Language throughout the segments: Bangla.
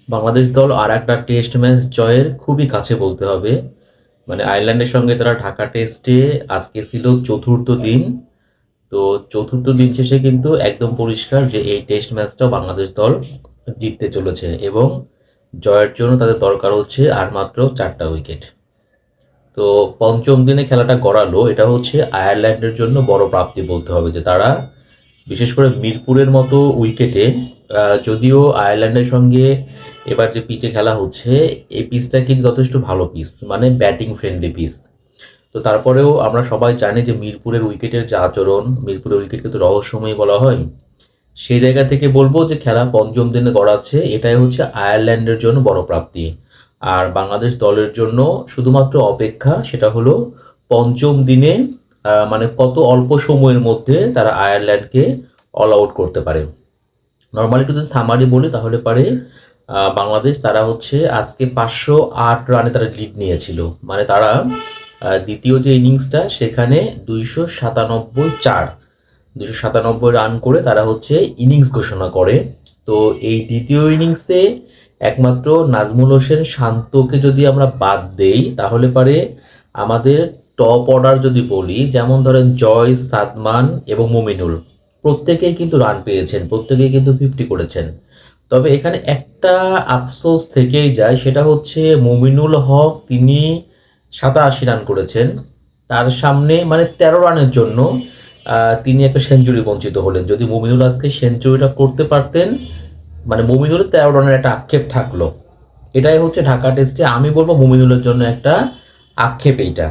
বাংলাদেশ দল আর একটা টেস্ট ম্যাচ জয়ের খুবই কাছে বলতে হবে। মানে আয়ারল্যান্ডের সঙ্গে তারা ঢাকা টেস্টে আজকে ছিল চতুর্থ দিন। তো চতুর্থ দিন শেষে কিন্তু একদম পরিষ্কার যে এই টেস্ট ম্যাচটাও বাংলাদেশ দল জিততে চলেছে এবং জয়ের জন্য তাদের দরকার হচ্ছে আর মাত্র 4টা উইকেট। তো পঞ্চম দিনে খেলাটা গড়ালো, এটা হচ্ছে আয়ারল্যান্ডের জন্য বড় প্রাপ্তি বলতে হবে যে তারা বিশেষ করে মিরপুরের মতো উইকেটে, যদিও আয়ারল্যান্ডের সঙ্গে এবার যে পিচে খেলা হচ্ছে এই পিচটা কিন্তু যথেষ্ট ভালো পিচ, মানে ব্যাটিং ফ্রেন্ডলি পিচ। তো তারপরেও আমরা সবাই জানি যে মিরপুরের উইকেটের যে আচরণ, মিরপুরের উইকেট কিন্তু রহস্যময় বলা হয়। সেই জায়গা থেকে বলবো যে খেলা পঞ্চম দিনে গড়াচ্ছে, এটাই হচ্ছে আয়ারল্যান্ডের জন্য বড় প্রাপ্তি। আর বাংলাদেশ দলের জন্য শুধুমাত্র অপেক্ষা, সেটা হলো পঞ্চম দিনে মানে কত অল্প সময়ের মধ্যে তারা আয়ারল্যান্ডকে অল আউট করতে পারে। নর্মালি একটু যদি সামারি বলি তাহলে পারে বাংলাদেশ তারা হচ্ছে আজকে 508 রানে তারা লিড নিয়েছিল। মানে তারা দ্বিতীয় যে ইনিংসটা সেখানে 297 রান করে তারা হচ্ছে ইনিংস ঘোষণা করে। তো এই দ্বিতীয় ইনিংসে একমাত্র নাজমুল হোসেন শান্তকে যদি আমরা বাদ দেই তাহলে পারে আমাদের টপ অর্ডার যদি বলি, যেমন ধরেন জয়, সাদমান এবং মুমিনুল, প্রত্যেকেই কিন্তু রান পেয়েছেন, প্রত্যেকেই কিন্তু 50 করেছেন। তবে এখানে একটা আফসোস থেকেই যায়, সেটা হচ্ছে মুমিনুল হক, তিনি 87 রান করেছেন। তার সামনে মানে 13 রানের জন্য তিনি একটা সেঞ্চুরি বঞ্চিত হলেন। যদি মুমিনুল আজকে সেঞ্চুরিটা করতে পারতেন, মানে মুমিনুলের 13 রানের একটা আক্ষেপ থাকলো। এটাই হচ্ছে ঢাকা টেস্টে আমি বলবো মুমিনুলের জন্য একটা আক্ষেপ এইটা।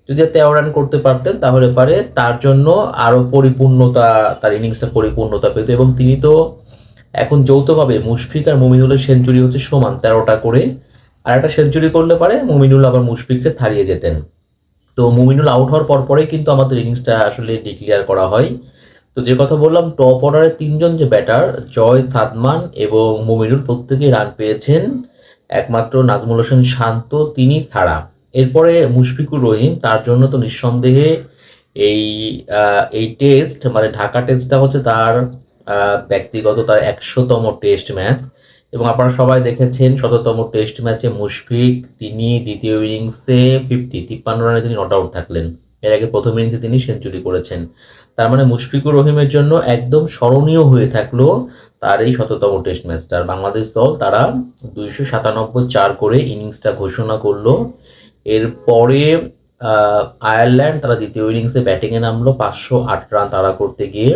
যদি 13 রান করতে পারতেন তাহলে পারে তার জন্য আরো পরিপূর্ণতা, তার ইনিংসটা পরিপূর্ণতা পেত। এবং তিনি তো এখন যৌথভাবে মুশফিক আর মুমিনুলের সেঞ্চুরি হচ্ছে সমান 13টা করে। আর একটা সেঞ্চুরি করলে পারে মুমিনুল আবার মুশফিককে ছাড়িয়ে যেতেন। তো মুমিনুল আউট হওয়ার পরপরেই কিন্তু আমাদের ইনিংসটা আসলে ডিক্লিয়ার করা হয়। তো যে কথা বললাম, টপ অর্ডারের তিনজন যে ব্যাটার জয়, সাদমান এবং মুমিনুল প্রত্যেকেই রান পেয়েছেন, একমাত্র নাজমুল হোসেন শান্ত তিনি ছাড়া। এরপরে মুশফিকুর রহিম, তার জন্য তো নিঃসন্দেহে এই এই টেস্ট মানে ঢাকা টেস্টটা হচ্ছে তার ব্যক্তিগত তার 100তম টেস্ট ম্যাচ। এবং আপনারা সবাই দেখেছেন 100তম টেস্ট ম্যাচে মুশফিক তিনি দ্বিতীয় ইনিংসে 53 রানে তিনি নট আউট থাকলেন। এর আগে প্রথম ইনিংসে তিনি সেঞ্চুরি করেছেন। তার মানে মুশফিকুর রহিমের জন্য একদম স্মরণীয় হয়ে থাকলো তার এই 100তম টেস্ট ম্যাচটা। আর বাংলাদেশ দল তারা 297 করে ইনিংসটা ঘোষণা করলো। এরপরে আয়ারল্যান্ড তারা দ্বিতীয় ইনিংসে ব্যাটিংয়ে নামলো 508 রান তাড়া করতে গিয়ে।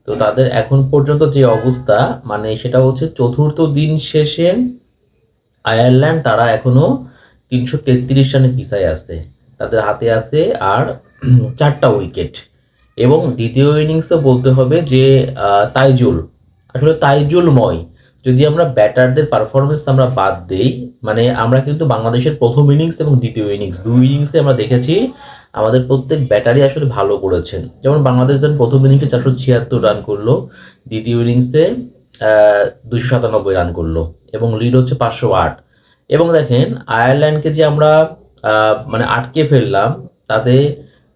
তো তাদের এখন পর্যন্ত যে অবস্থা, মানে সেটা হচ্ছে চতুর্থ দিন শেষে আয়ারল্যান্ড তারা এখনো 333 রানে পিছায় আছে। তাদের হাতে আছে আর 4টা উইকেট। এবং দ্বিতীয় ইনিংসে বলতে হবে যে তাইজুল, আসলে তাইজুলময়, যদি আমরা ব্যাটারদের পারফরমেন্স আমরা বাদ দেই, মানে আমরা কিন্তু বাংলাদেশের প্রথম ইনিংস এবং দ্বিতীয় ইনিংস দুই ইনিংসে আমরা দেখেছি আমাদের প্রত্যেক ব্যাটারই আসলে ভালো করেছেন। যেমন বাংলাদেশ যখন প্রথম ইনিংসে 476 রান করলো, দ্বিতীয় ইনিংসে 297 রান করলো এবং লিড হচ্ছে 508। এবং দেখেন আয়ারল্যান্ডকে যে আমরা মানে আটকে ফেললাম, তাতে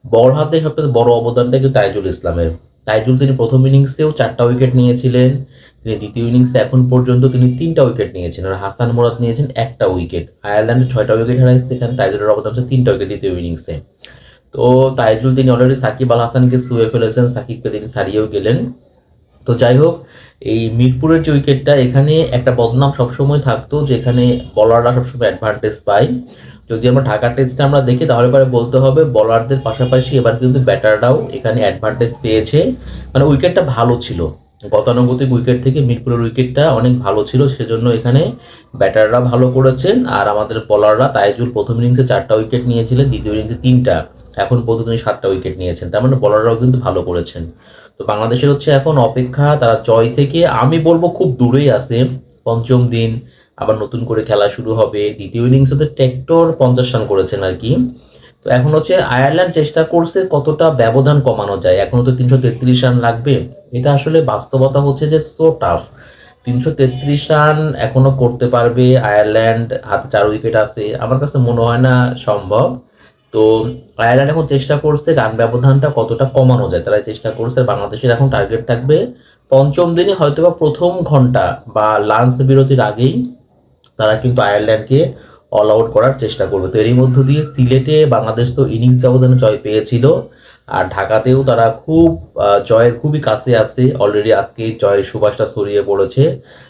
বল হাতে সবথেকে বড় অবদানটা কিন্তু তাইজুল ইসলামের। তাইজুল তিনি প্রথম ইনিংসেও 4টা উইকেট নিয়েছিলেন, তিনি দ্বিতীয় ইনিংসে এখন পর্যন্ত তিনি 3টা উইকেট নিয়েছেন। আর হাসান মুরাদ নিয়েছেন 1টা উইকেট। আয়ারল্যান্ডের 6টা উইকেট হারাইছে, এখানে তাইজুলের অবদান হচ্ছে 3টা উইকেট দ্বিতীয় ইনিংসে। তো তাইজুল তিনি অলরেডি সাকিব আল হাসানকে ছুঁয়ে ফেলেছেন, সাকিবকে তিনি ছাড়িয়েও গেলেন। তো যাই হোক, এই মিরপুরের যে উইকেটটা, এখানে একটা বদনাম সবসময় থাকতো যে এখানে বলাররা সবসময় অ্যাডভান্টেজ পায়। যদি আমরা ঢাকা টেস্টটা আমরা দেখি তাহলে পরে বলতে হবে বলারদের পাশাপাশি এবার কিন্তু ব্যাটাররাও এখানে অ্যাডভান্টেজ পেয়েছে। মানে উইকেটটা ভালো ছিল, গতানুগতিক উইকেট থেকে মিরপুরের উইকেটটা অনেক ভালো ছিল, সেজন্য এখানে ব্যাটাররা ভালো করেছেন। আর আমাদের বলাররা, তাইজুল প্রথম ইনিংসে 4টা উইকেট নিয়েছিলেন, দ্বিতীয় ইনিংসে 3টা, এখন পর্যন্ত 7টা উইকেট নিয়েছেন, তার মানে বলাররাও কিন্তু ভালো করেছেন। তো বাংলাদেশের হচ্ছে এখন অপেক্ষা, তারা জয় থেকে আমি বলবো খুব দূরেই আছে। পঞ্চম দিন আবার নতুন করে খেলা শুরু হবে। দ্বিতীয় ইনিংসে তো টেক্টর 50 রান করেছেন আর কি। তো এখন হচ্ছে আয়ারল্যান্ড চেষ্টা করছে কতটা ব্যবধান কমানো যায়, এখনো তো 333 রান লাগবে। এটা আসলে বাস্তবতা হচ্ছে যে সো টাফ। 333 রান এখনো করতে পারবে আয়ারল্যান্ড, হাতে 4 উইকেট আছে, আমার কাছে মনে হয় না সম্ভব। তো আয়ারল্যান্ড এখন চেষ্টা করছে রান ব্যবধানটা কতটা কমানো যায়, তারা চেষ্টা করছে। বাংলাদেশের এখন টার্গেট থাকবে পঞ্চম দিনে হয়তোবা প্রথম ঘন্টা বা লাঞ্চ বিরতির আগেই তারা কিন্তু আয়ারল্যান্ডকে অল আউট করার চেষ্টা করবে। তো এরই মধ্য দিয়ে সিলেটে বাংলাদেশ তো ইনিংস ব্যবধানে জয় পেয়েছিল, আর ঢাকাতেও তারা খুব জয়ের খুবই কাছে আছে। অলরেডি আজকেই জয়ের সুবাসটা ছড়িয়ে পড়েছে।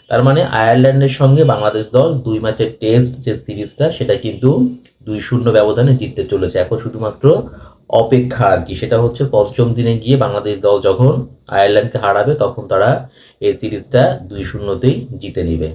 তার মানে আয়ারল্যান্ডের সঙ্গে বাংলাদেশ দল 2 ম্যাচের টেস্ট যে সিরিজটা সেটা কিন্তু 2-0 ব্যবধানে জিততে চলেছে। এখন শুধুমাত্র অপেক্ষা আর কি, সেটা হচ্ছে পঞ্চম দিনে গিয়ে বাংলাদেশ দল যখন আয়ারল্যান্ডকে হারাবে তখন তারা এই সিরিজটা 2-0তেই জিতে নেবে।